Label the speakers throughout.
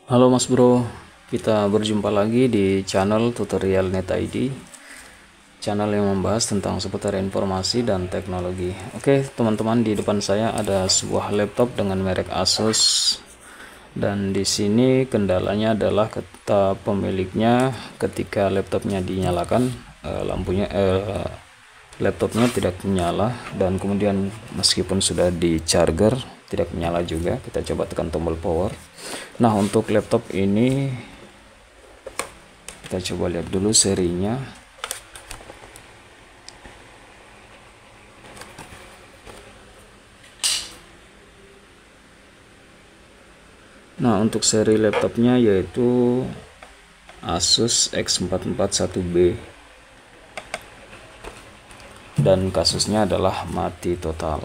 Speaker 1: Halo Mas Bro, kita berjumpa lagi di channel Tutorial Net ID, channel yang membahas tentang seputar informasi dan teknologi. Oke teman-teman, di depan saya ada sebuah laptop dengan merek Asus, dan di sini kendalanya adalah kata pemiliknya ketika laptopnya dinyalakan, laptopnya tidak menyala, dan kemudian meskipun sudah di charger tidak menyala juga. Kita coba tekan tombol power. Nah, untuk laptop ini kita coba lihat dulu serinya. Nah, untuk seri laptopnya yaitu Asus X441B, dan kasusnya adalah mati total.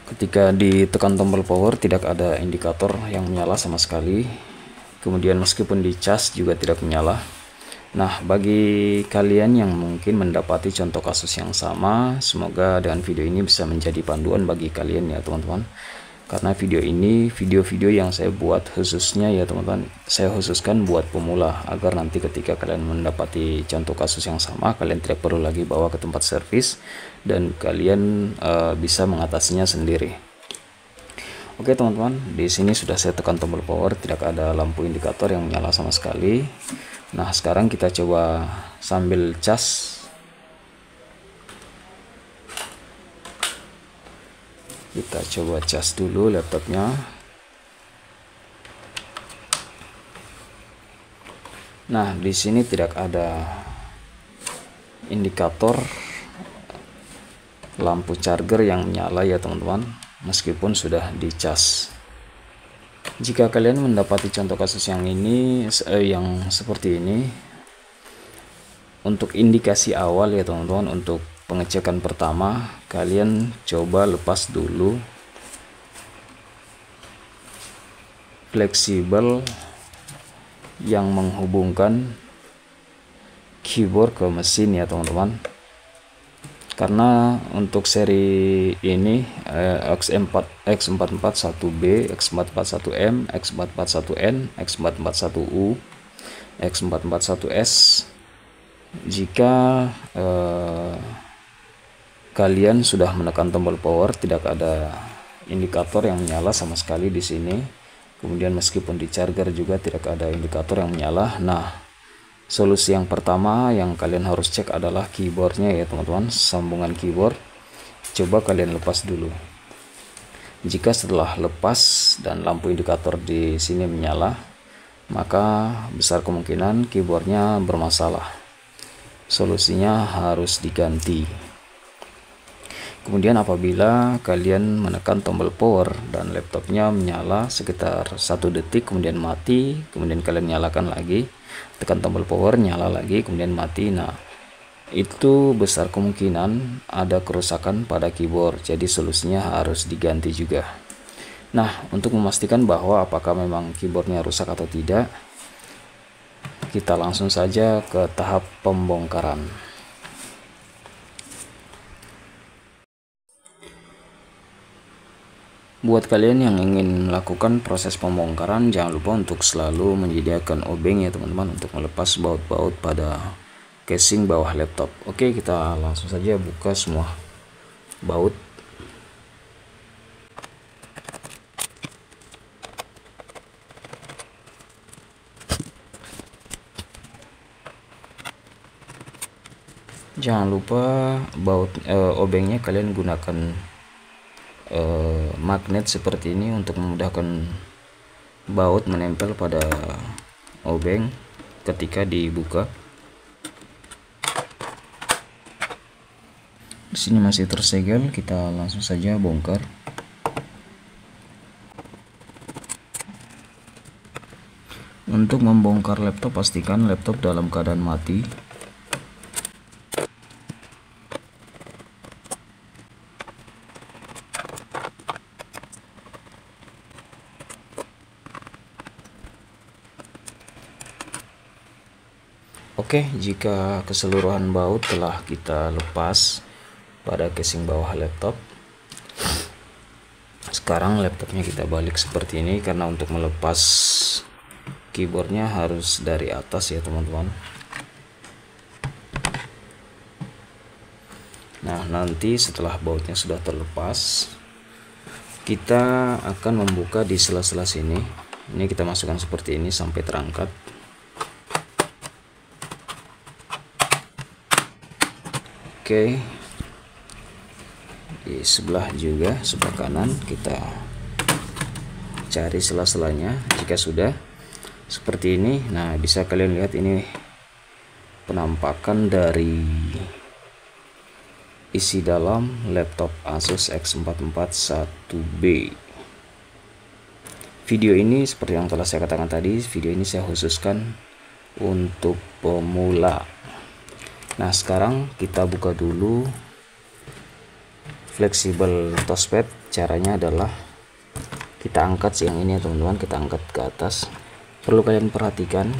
Speaker 1: Ketika ditekan tombol power tidak ada indikator yang menyala sama sekali, kemudian meskipun dicas juga tidak menyala. Nah, bagi kalian yang mungkin mendapati contoh kasus yang sama, semoga dengan video ini bisa menjadi panduan bagi kalian ya teman-teman. Karena video ini video-video yang saya buat khususnya ya teman-teman, saya khususkan buat pemula, agar nanti ketika kalian mendapati contoh kasus yang sama, kalian tidak perlu lagi bawa ke tempat servis dan kalian bisa mengatasinya sendiri. Oke teman-teman, di sini sudah saya tekan tombol power, tidak ada lampu indikator yang menyala sama sekali. Nah, sekarang kita coba sambil cas. Kita coba cas dulu laptopnya. Nah, di sini tidak ada indikator lampu charger yang menyala ya teman-teman, meskipun sudah dicas. Jika kalian mendapati contoh kasus yang ini, yang seperti ini, untuk indikasi awal ya teman-teman, untuk pengecekan pertama, kalian coba lepas dulu fleksibel yang menghubungkan keyboard ke mesin ya teman-teman. Karena untuk seri ini X441B, X441M, X441N, X441U, X441S, jika kalian sudah menekan tombol power tidak ada indikator yang menyala sama sekali di sini, kemudian meskipun di charger juga tidak ada indikator yang menyala. Nah, solusi yang pertama yang kalian harus cek adalah keyboardnya ya teman-teman, sambungan keyboard. Coba kalian lepas dulu. Jika setelah lepas dan lampu indikator di sini menyala, maka besar kemungkinan keyboardnya bermasalah. Solusinya harus diganti. Kemudian apabila kalian menekan tombol power dan laptopnya menyala sekitar 1 detik kemudian mati, kemudian kalian nyalakan lagi, tekan tombol power, nyala lagi, kemudian mati. Nah, itu besar kemungkinan ada kerusakan pada keyboard, jadi solusinya harus diganti juga. Nah, untuk memastikan bahwa apakah memang keyboardnya rusak atau tidak, kita langsung saja ke tahap pembongkaran. Buat kalian yang ingin melakukan proses pembongkaran, jangan lupa untuk selalu menyediakan obeng ya teman-teman, untuk melepas baut-baut pada casing bawah laptop. Oke, kita langsung saja buka semua baut. Jangan lupa obengnya kalian gunakan magnet seperti ini untuk memudahkan baut menempel pada obeng ketika dibuka. Di sini masih tersegel, kita langsung saja bongkar. Untuk membongkar laptop, pastikan laptop dalam keadaan mati. Oke, jika keseluruhan baut telah kita lepas pada casing bawah laptop, sekarang laptopnya kita balik seperti ini, karena untuk melepas keyboardnya harus dari atas ya teman-teman. Nah, nanti setelah bautnya sudah terlepas, kita akan membuka di sela-sela sini. Ini kita masukkan seperti ini sampai terangkat. Oke, di sebelah juga, sebelah kanan kita cari sela-selanya. Jika sudah seperti ini, nah bisa kalian lihat ini penampakan dari isi dalam laptop Asus X441B. Video ini seperti yang telah saya katakan tadi, video ini saya khususkan untuk pemula. Nah, sekarang kita buka dulu fleksibel touchpad. Caranya adalah kita angkat yang ini ya teman-teman, kita angkat ke atas. Perlu kalian perhatikan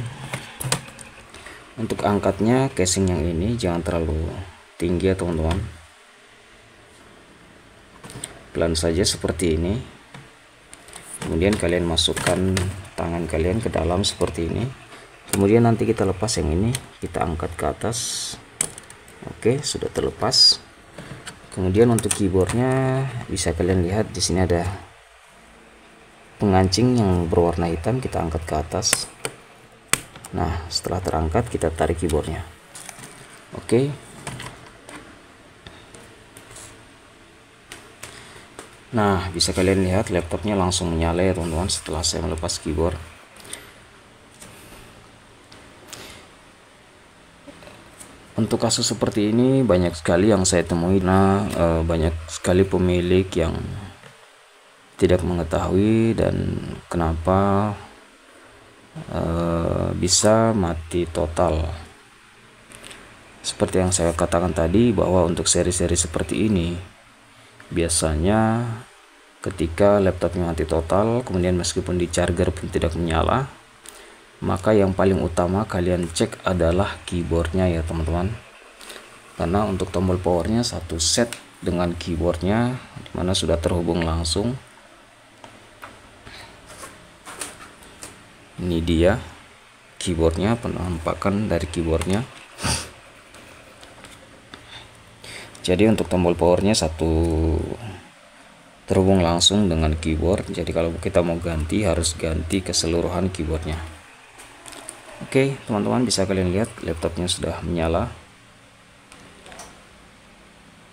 Speaker 1: untuk angkatnya, casing yang ini jangan terlalu tinggi ya teman-teman. Pelan saja seperti ini. Kemudian kalian masukkan tangan kalian ke dalam seperti ini. Kemudian nanti kita lepas yang ini, kita angkat ke atas. Oke, sudah terlepas. Kemudian untuk keyboardnya bisa kalian lihat di sini ada pengancing yang berwarna hitam, kita angkat ke atas. Nah, setelah terangkat kita tarik keyboardnya. Oke. Nah, bisa kalian lihat laptopnya langsung menyala ya teman-teman setelah saya melepas keyboard. Untuk kasus seperti ini banyak sekali yang saya temui. Nah, banyak sekali pemilik yang tidak mengetahui dan kenapa bisa mati total. Seperti yang saya katakan tadi, bahwa untuk seri-seri seperti ini biasanya ketika laptopnya mati total, kemudian meskipun di charger pun tidak menyala, maka yang paling utama kalian cek adalah keyboardnya ya teman-teman. Karena untuk tombol powernya satu set dengan keyboardnya, dimana sudah terhubung langsung. Ini dia keyboardnya, penampakan dari keyboardnya. Jadi untuk tombol powernya satu terhubung langsung dengan keyboard. Jadi kalau kita mau ganti, harus ganti keseluruhan keyboardnya. Oke teman-teman, bisa kalian lihat laptopnya sudah menyala.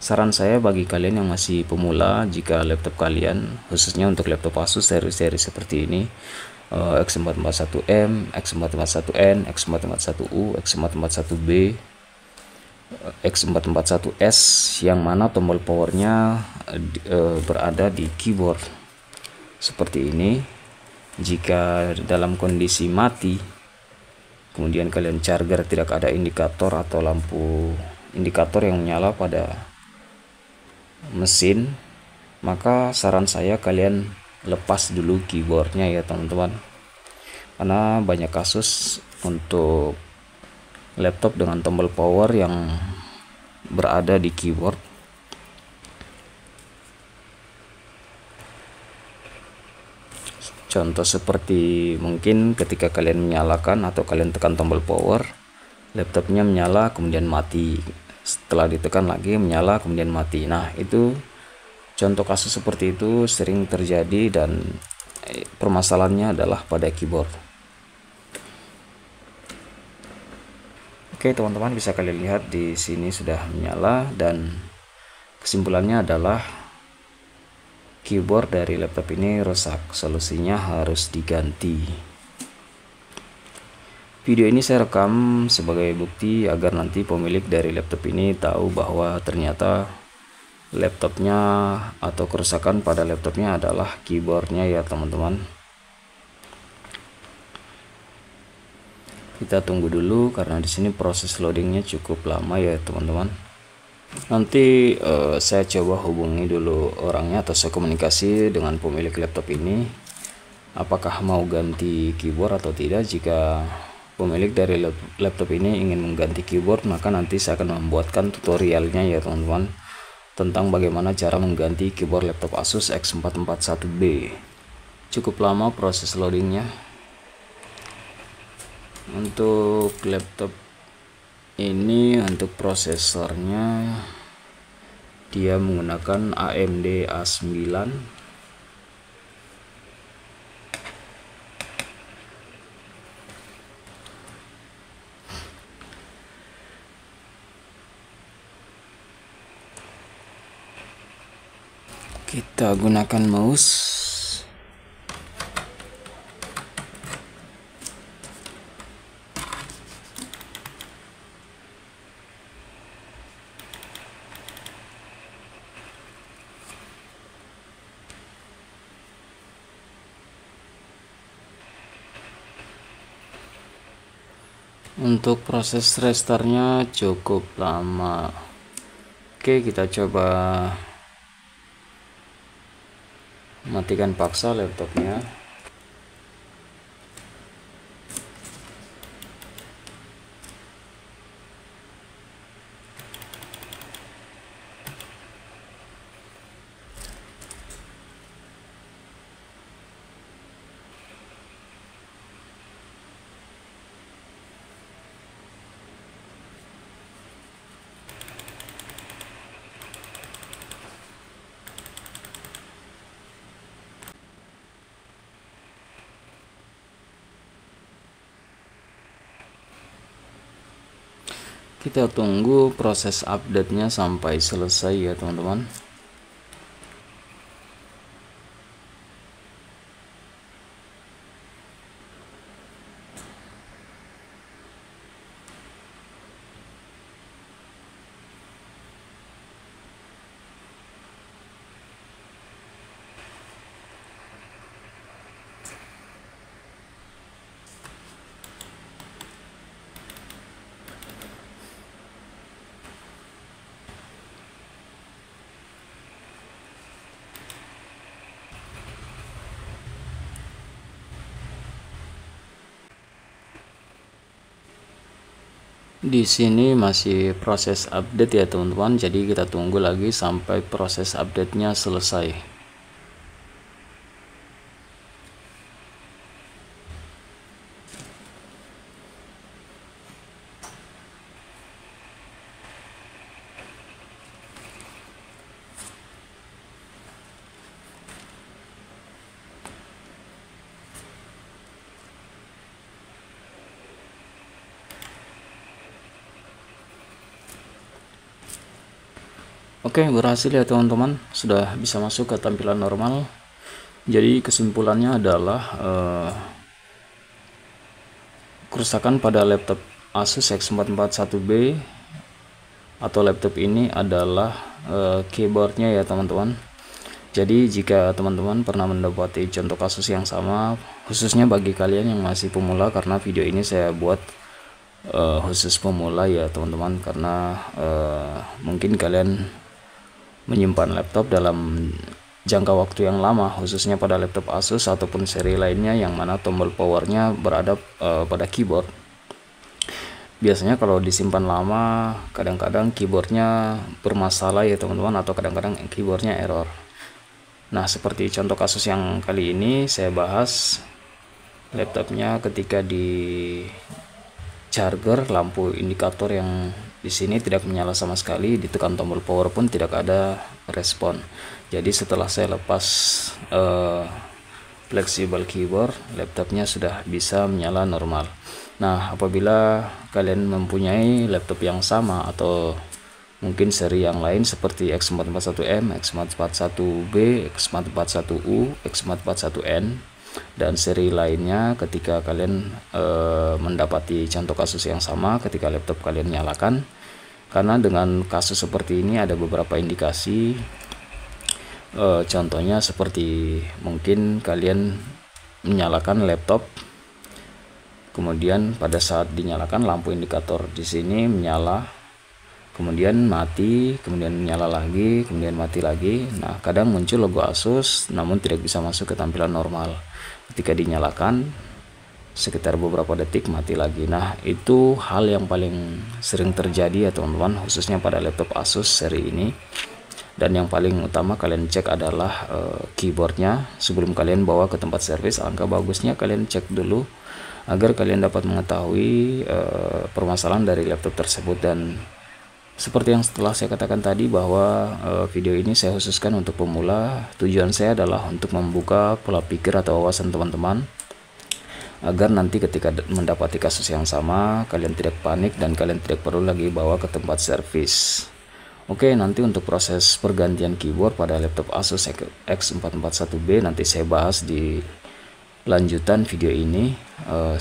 Speaker 1: Saran saya bagi kalian yang masih pemula, jika laptop kalian, khususnya untuk laptop Asus seri-seri seperti ini, X441M, X441N, X441U, X441B, X441S, yang mana tombol powernya berada di keyboard seperti ini. Jika dalam kondisi mati, kemudian kalian charger tidak ada indikator atau lampu indikator yang menyala pada mesin, maka saran saya kalian lepas dulu keyboardnya ya teman-teman. Karena banyak kasus untuk laptop dengan tombol power yang berada di keyboard. Contoh seperti mungkin ketika kalian menyalakan atau kalian tekan tombol power, laptopnya menyala kemudian mati, setelah ditekan lagi menyala kemudian mati. Nah, itu contoh kasus seperti itu sering terjadi dan permasalahannya adalah pada keyboard. Oke teman-teman, bisa kalian lihat di sini sudah menyala, dan kesimpulannya adalah keyboard dari laptop ini rusak, solusinya harus diganti. Video ini saya rekam sebagai bukti agar nanti pemilik dari laptop ini tahu bahwa ternyata laptopnya atau kerusakan pada laptopnya adalah keyboardnya ya teman-teman. Kita tunggu dulu karena di sini proses loadingnya cukup lama ya teman-teman. Nanti saya coba hubungi dulu orangnya atau saya komunikasi dengan pemilik laptop ini, apakah mau ganti keyboard atau tidak. Jika pemilik dari laptop ini ingin mengganti keyboard, maka nanti saya akan membuatkan tutorialnya ya teman-teman, tentang bagaimana cara mengganti keyboard laptop Asus X441B. Cukup lama proses loadingnya. Untuk laptop ini, untuk prosesornya dia menggunakan AMD A9. Kita gunakan mouse. Untuk proses restartnya cukup lama. Oke, kita coba matikan paksa laptopnya. Kita tunggu proses update-nya sampai selesai ya teman-teman. Di sini masih proses update ya teman-teman, jadi kita tunggu lagi sampai proses update-nya selesai. Oke, berhasil ya teman-teman, sudah bisa masuk ke tampilan normal. Jadi kesimpulannya adalah kerusakan pada laptop Asus X441B atau laptop ini adalah keyboardnya ya teman-teman. Jadi jika teman-teman pernah mendapati contoh kasus yang sama, khususnya bagi kalian yang masih pemula, karena video ini saya buat khusus pemula ya teman-teman, karena mungkin kalian menyimpan laptop dalam jangka waktu yang lama, khususnya pada laptop Asus ataupun seri lainnya yang mana tombol powernya berada pada keyboard. Biasanya kalau disimpan lama, kadang-kadang keyboardnya bermasalah ya teman-teman, atau kadang-kadang keyboardnya error. Nah, seperti contoh kasus yang kali ini saya bahas, laptopnya ketika di charger, lampu indikator yang di sini tidak menyala sama sekali, ditekan tombol power pun tidak ada respon. Jadi setelah saya lepas flexible keyboard, laptopnya sudah bisa menyala normal. Nah, apabila kalian mempunyai laptop yang sama atau mungkin seri yang lain seperti X441M, X441B, X441U, X441N, dan seri lainnya, ketika kalian mendapati contoh kasus yang sama ketika laptop kalian nyalakan, karena dengan kasus seperti ini ada beberapa indikasi. Contohnya seperti mungkin kalian menyalakan laptop, kemudian pada saat dinyalakan lampu indikator di sini menyala, kemudian mati, kemudian menyala lagi, kemudian mati lagi. Nah, kadang muncul logo Asus namun tidak bisa masuk ke tampilan normal. Ketika dinyalakan sekitar beberapa detik mati lagi. Nah, itu hal yang paling sering terjadi ya teman-teman, khususnya pada laptop Asus seri ini. Dan yang paling utama kalian cek adalah keyboardnya sebelum kalian bawa ke tempat servis. Alangkah bagusnya kalian cek dulu agar kalian dapat mengetahui permasalahan dari laptop tersebut. Dan seperti yang setelah saya katakan tadi bahwa video ini saya khususkan untuk pemula. Tujuan saya adalah untuk membuka pola pikir atau wawasan teman-teman agar nanti ketika mendapati kasus yang sama kalian tidak panik dan kalian tidak perlu lagi bawa ke tempat servis. Oke, nanti untuk proses pergantian keyboard pada laptop Asus X441B nanti saya bahas di lanjutan video ini.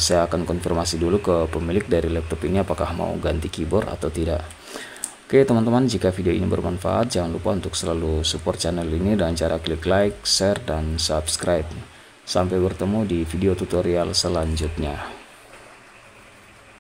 Speaker 1: Saya akan konfirmasi dulu ke pemilik dari laptop ini apakah mau ganti keyboard atau tidak. Oke teman-teman, jika video ini bermanfaat jangan lupa untuk selalu support channel ini dengan cara klik like, share, dan subscribe. Sampai bertemu di video tutorial selanjutnya.